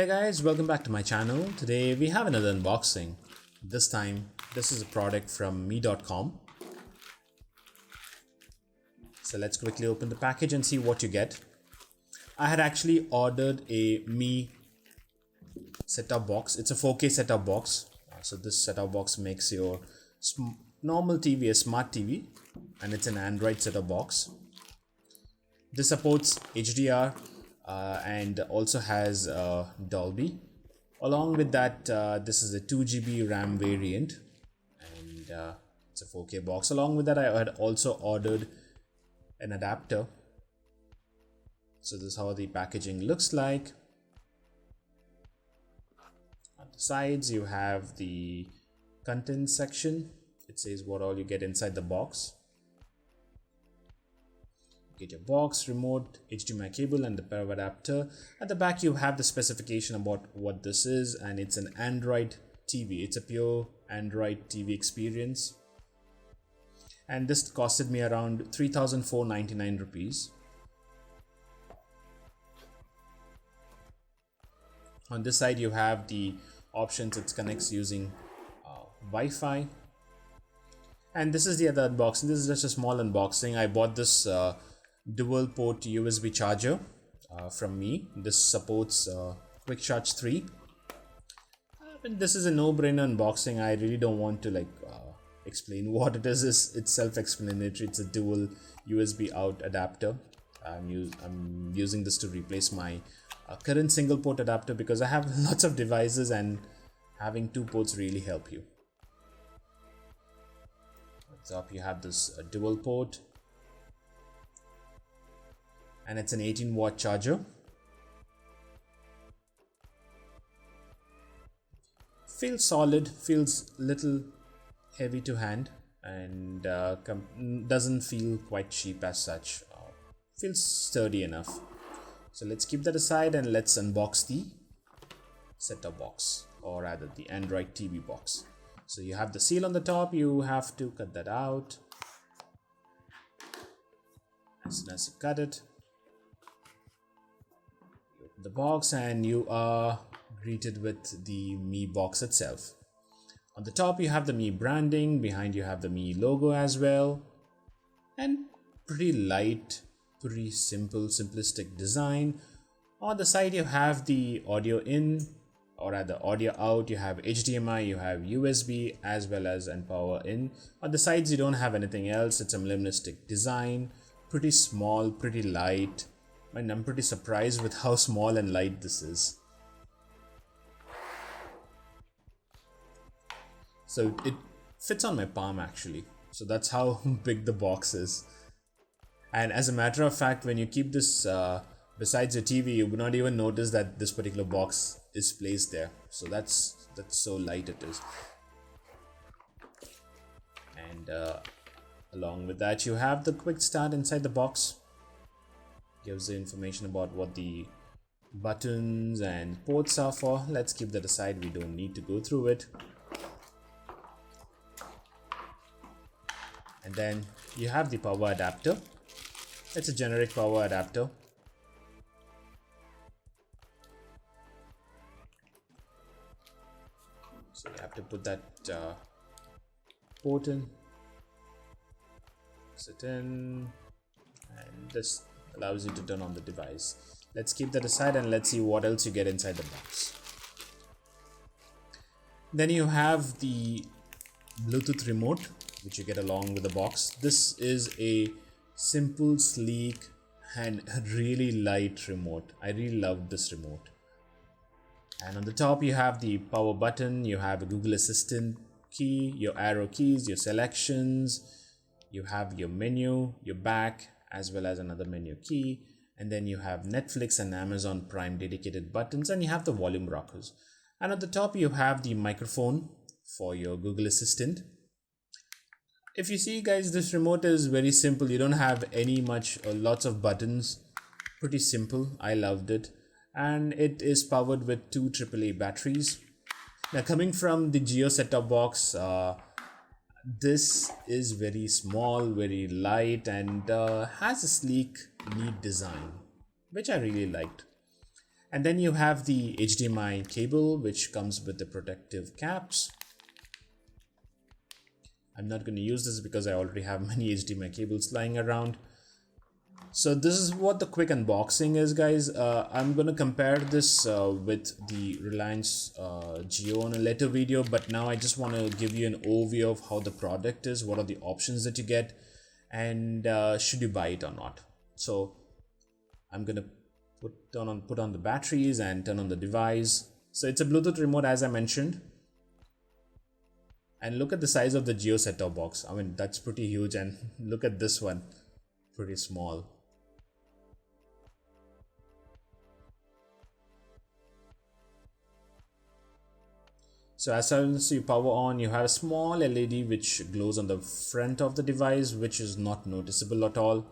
Hey guys, welcome back to my channel. Today we have another unboxing. This time, this is a product from me.com. So let's quickly open the package and see what you get. I had actually ordered a Me set-top box. It's a 4K set-top box. So this set-top box makes your normal TV a smart TV, and it's an Android set-top box. This supports HDR and also has Dolby. Along with that, this is a 2GB RAM variant, and it's a 4K box. Along with that, I had also ordered an adapter. So this is how the packaging looks like. On the sides, you have the content section. It says what all you get inside the box. Get your box, remote, HDMI cable, and the power adapter. At the back, you have the specification about what this is, and it's an Android TV. It's a pure Android TV experience. And this costed me around 3,499 rupees. On this side, you have the options. It connects using Wi-Fi. And this is the other unboxing. This is just a small unboxing. I bought this dual port USB charger from Me. This supports Quick Charge 3. And this is a no-brainer unboxing. I really don't want to explain what it is. It's self-explanatory. It's a dual USB out adapter. I'm using this to replace my current single port adapter because I have lots of devices and having two ports really help you. At the top you have this dual port, and it's an 18-watt charger. Feels solid, feels little heavy to hand, and doesn't feel quite cheap as such. Feels sturdy enough. So let's keep that aside and let's unbox the set-top box, or rather the Android TV box. So you have the seal on the top. You have to cut that out. As soon as you cut it, you open the box and you are greeted with the Me box itself. On the top you have the Me branding, behind you have the Me logo as well, and pretty light, pretty simple, simplistic design. On the side you have the audio in, or rather audio out. You have HDMI, you have USB as well as and power in. On the sides you don't have anything else. It's a minimalistic design, pretty small, pretty light, and I'm pretty surprised with how small and light this is. So it fits on my palm actually. So that's how big the box is. And as a matter of fact, when you keep this besides your TV, you would not even notice that this particular box is placed there. So that's so light it is. And along with that, you have the quick start inside the box. Gives the information about what the buttons and ports are for. Let's keep that aside. We don't need to go through it. And then you have the power adapter. It's a generic power adapter. So you have to put that port in, sit in, and this allows you to turn on the device. Let's keep that aside and let's see what else you get inside the box. Then you have the Bluetooth remote, which you get along with the box. This is a simple, sleek, and really light remote. I really love this remote. And on the top you have the power button, you have a Google Assistant key, your arrow keys, your selections, you have your menu, your back, as well as another menu key, and then you have Netflix and Amazon Prime dedicated buttons, and you have the volume rockers. And at the top you have the microphone for your Google Assistant. If you see guys, this remote is very simple. You don't have lots of buttons. Pretty simple. I loved it. And it is powered with two AAA batteries. Now coming from the Geo set-top box, this is very small, very light, and has a sleek, neat design, which I really liked. And then you have the HDMI cable, which comes with the protective caps. I'm not going to use this because I already have many HDMI cables lying around. So this is what the quick unboxing is, guys. I'm going to compare this with the Reliance Jio on a later video, but now I just want to give you an overview of how the product is, what are the options that you get, and should you buy it or not. So I'm going to put on the batteries and turn on the device. So it's a Bluetooth remote, as I mentioned. And look at the size of the Jio set-top box. I mean, that's pretty huge. And look at this one, pretty small. So as soon as you power on, you have a small LED which glows on the front of the device, which is not noticeable at all.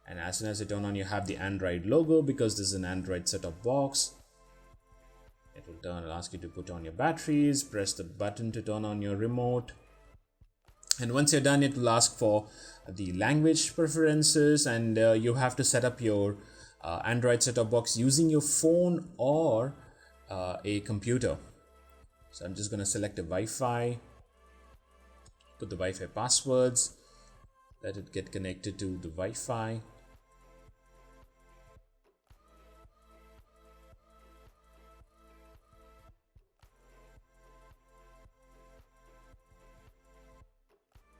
And as soon as you turn on, you have the Android logo because this is an Android set-top box. It will ask you to put on your batteries, press the button to turn on your remote. And once you're done, it will ask for the language preferences, and you have to set up your Android set-top box using your phone or a computer. So I'm just going to select a Wi-Fi, put the Wi-Fi passwords, let it get connected to the Wi-Fi.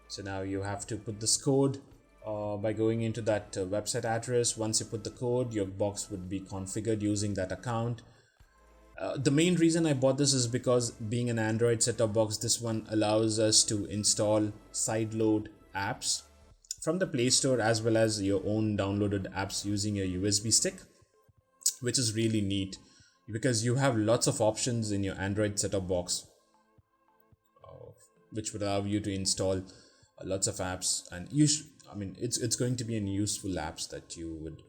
So now you have to put this code by going into that website address. Once you put the code, your box would be configured using that account. The main reason I bought this is because being an Android set-top box, this one allows us to install sideload apps from the Play Store as well as your own downloaded apps using a USB stick, which is really neat because you have lots of options in your Android set-top box, which would allow you to install lots of apps. And it's going to be an useful apps that you would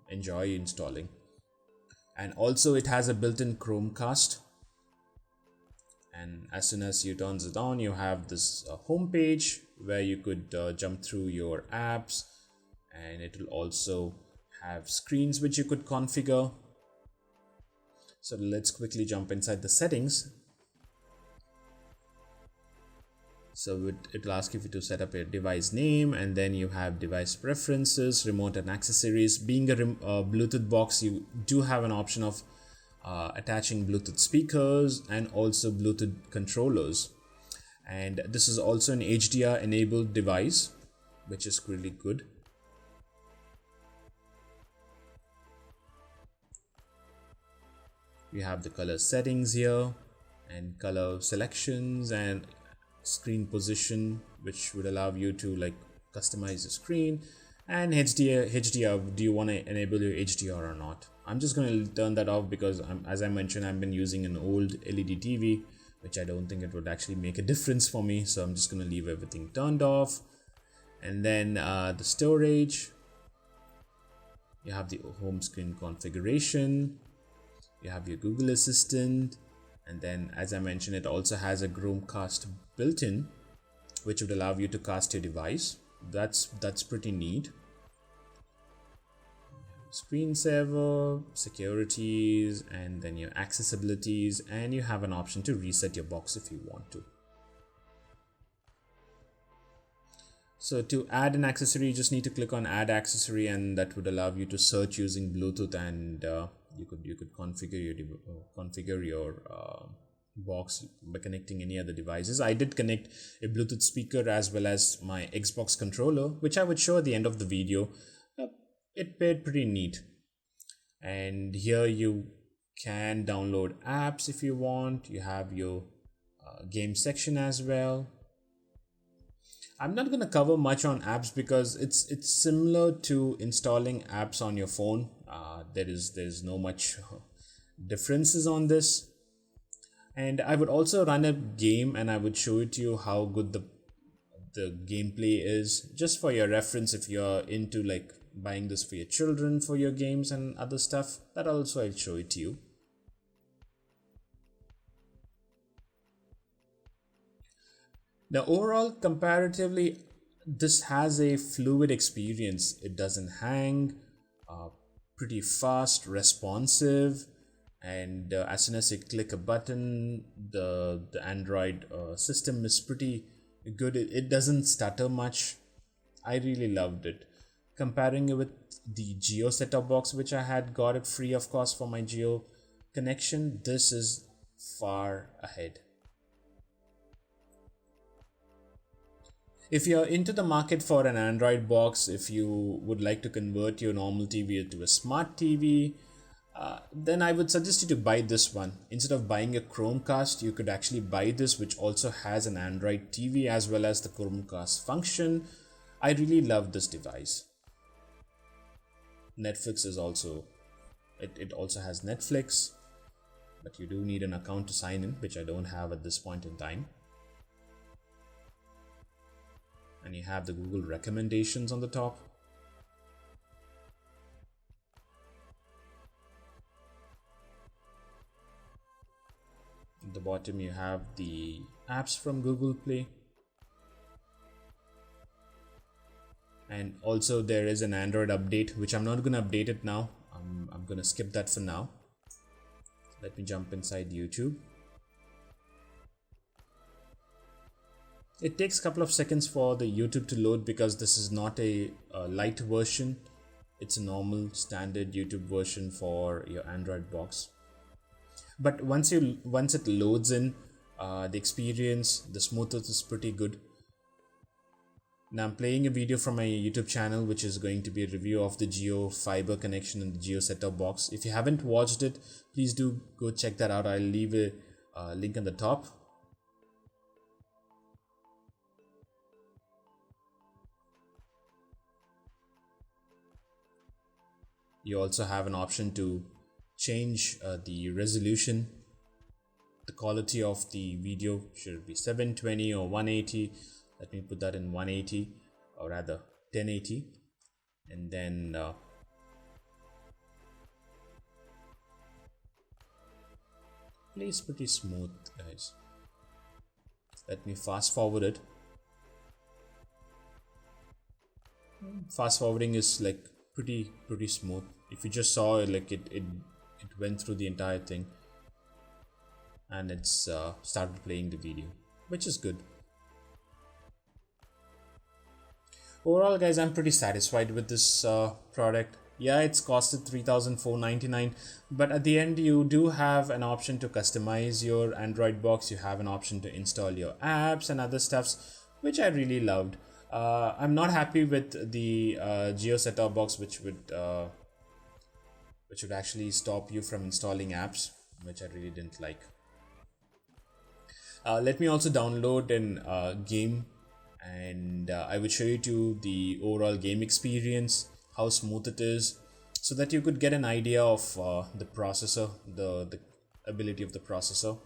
enjoy installing. And also it has a built-in Chromecast, and as soon as you turn it on, you have this home page where you could jump through your apps, and it will also have screens which you could configure. So let's quickly jump inside the settings. So it will ask you to set up a device name, and then you have device preferences, remote and accessories. Being a Bluetooth box, you do have an option of attaching Bluetooth speakers and also Bluetooth controllers. And this is also an HDR enabled device, which is really good. We have the color settings here and color selections and screen position, which would allow you to customize the screen, and HDR. Do you want to enable your HDR or not? I'm just going to turn that off because as I mentioned, I've been using an old LED TV, which I don't think it would actually make a difference for me, so I'm just going to leave everything turned off. And then the storage, you have the home screen configuration, you have your Google Assistant, and then as I mentioned, it also has a Chromecast built in, which would allow you to cast your device. That's pretty neat. Screensaver, securities, and then your accessibilities, and you have an option to reset your box if you want to. So to add an accessory, you just need to click on add accessory, and that would allow you to search using Bluetooth, and you could configure your box by connecting any other devices. I did connect a Bluetooth speaker as well as my Xbox controller, which I would show at the end of the video. It paired pretty neat. And here you can download apps if you want. You have your game section as well. I'm not going to cover much on apps because it's similar to installing apps on your phone. There's no much differences on this. And I would also run a game, and I would show it to you how good the gameplay is, just for your reference. If you're into buying this for your children for your games and other stuff, that also I'll show it to you. Now overall, comparatively, this has a fluid experience. It doesn't hang, pretty fast, responsive, and as soon as you click a button, the Android system is pretty good. It doesn't stutter much. I really loved it. Comparing it with the Geo set-top box, which I had got it free of course for my Geo connection, this is far ahead. If you're into the market for an Android box, if you would like to convert your normal TV to a smart TV, then I would suggest you to buy this one. Instead of buying a Chromecast, you could actually buy this, which also has an Android TV as well as the Chromecast function. I really love this device. Netflix is also, it also has Netflix, but you do need an account to sign in, which I don't have at this point in time. And you have the Google recommendations on the top. At the bottom you have the apps from Google Play. And also there is an Android update, which I'm not going to update it now. I'm going to skip that for now. Let me jump inside YouTube. It takes a couple of seconds for the YouTube to load because this is not a light version. It's a normal standard YouTube version for your Android box. But once it loads in, the experience, the smoothness is pretty good. Now I'm playing a video from my YouTube channel, which is going to be a review of the Geo fiber connection and the Geo set-top box. If you haven't watched it, please do go check that out. I'll leave a link on the top. You also have an option to change the resolution. The quality of the video should be 720 or 180. Let me put that in 180, or rather 1080, and then plays pretty smooth, guys. Let me fast forward it. Fast forwarding is like pretty smooth. If you just saw it, like it went through the entire thing, and it's started playing the video, which is good. Overall, guys, I'm pretty satisfied with this product. Yeah, it's costed $3,499, but at the end you do have an option to customize your Android box. You have an option to install your apps and other stuffs, which I really loved. I'm not happy with the Geo set-top box, which would actually stop you from installing apps, which I really didn't like. Let me also download an game, and I will show you to the overall game experience, how smooth it is, so that you could get an idea of the processor, the ability of the processor.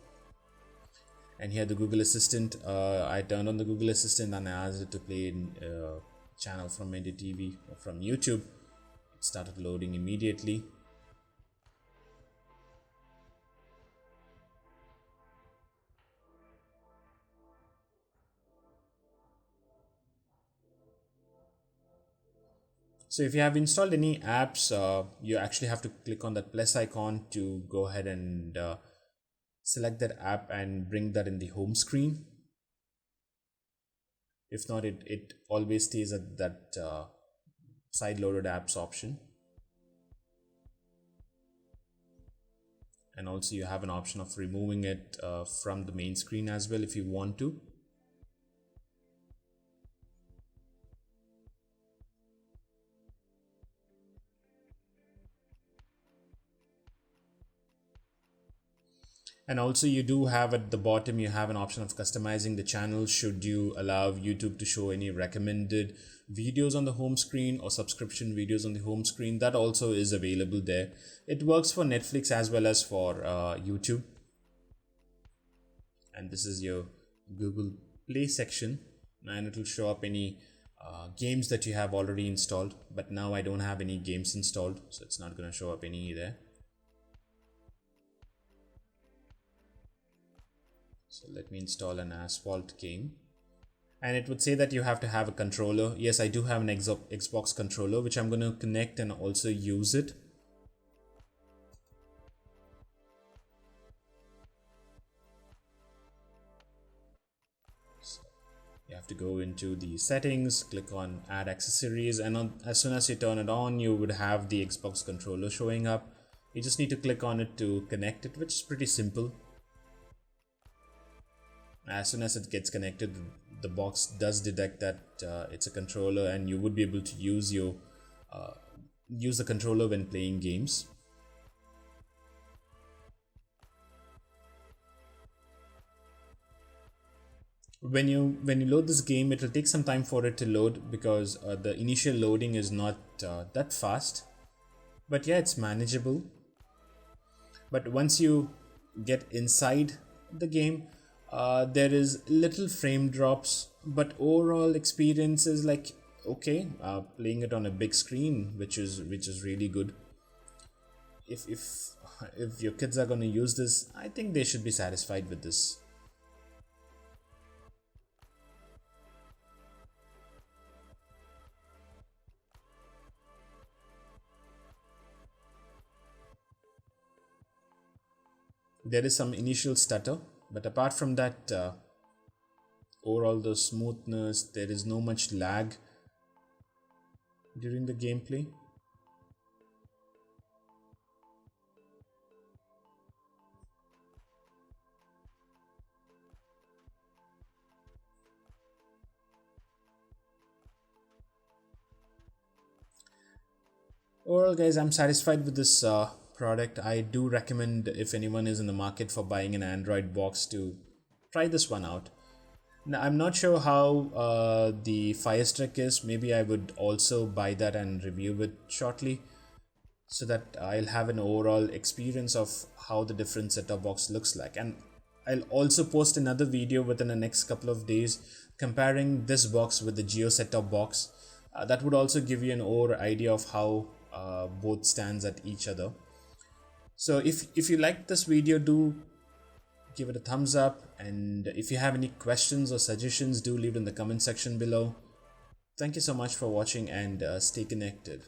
And here the Google Assistant, I turned on the Google Assistant and I asked it to play a channel from India TV or from YouTube. It started loading immediately. So if you have installed any apps, you actually have to click on that plus icon to go ahead and select that app and bring that in the home screen. If not, it always stays at that side loaded apps option. And also you have an option of removing it from the main screen as well if you want to. And also you do have at the bottom, you have an option of customizing the channel should you allow YouTube to show any recommended videos on the home screen or subscription videos on the home screen. That also is available there. It works for Netflix as well as for YouTube. And this is your Google Play section, and it will show up any games that you have already installed. But now I don't have any games installed, so it's not going to show up any there. So let me install an Asphalt game, and it would say that you have to have a controller. Yes, I do have an Xbox controller, which I'm going to connect and also use it. have to go into the settings, click on add accessories, and as soon as you turn it on, you would have the Xbox controller showing up. You just need to click on it to connect it, which is pretty simple. As soon as it gets connected, the box does detect that it's a controller, and you would be able to use the controller when playing games. When you load this game, it will take some time for it to load because the initial loading is not that fast, but yeah, it's manageable. But once you get inside the game, there is little frame drops, but overall experience is like okay. Playing it on a big screen, which is really good. If your kids are going to use this, I think they should be satisfied with this. There is some initial stutter, but apart from that, overall the smoothness, there is no much lag during the gameplay. Overall, guys, I'm satisfied with this product. I do recommend, if anyone is in the market for buying an Android box, to try this one out. Now, I'm not sure how the Fire Stick is. Maybe I would also buy that and review it shortly, so that I'll have an overall experience of how the different set-top box looks like. And I'll also post another video within the next couple of days comparing this box with the Geo set-top box. That would also give you an overall idea of how both stands at each other. So if you like this video, do give it a thumbs up, and if you have any questions or suggestions, do leave it in the comment section below. Thank you so much for watching, and stay connected.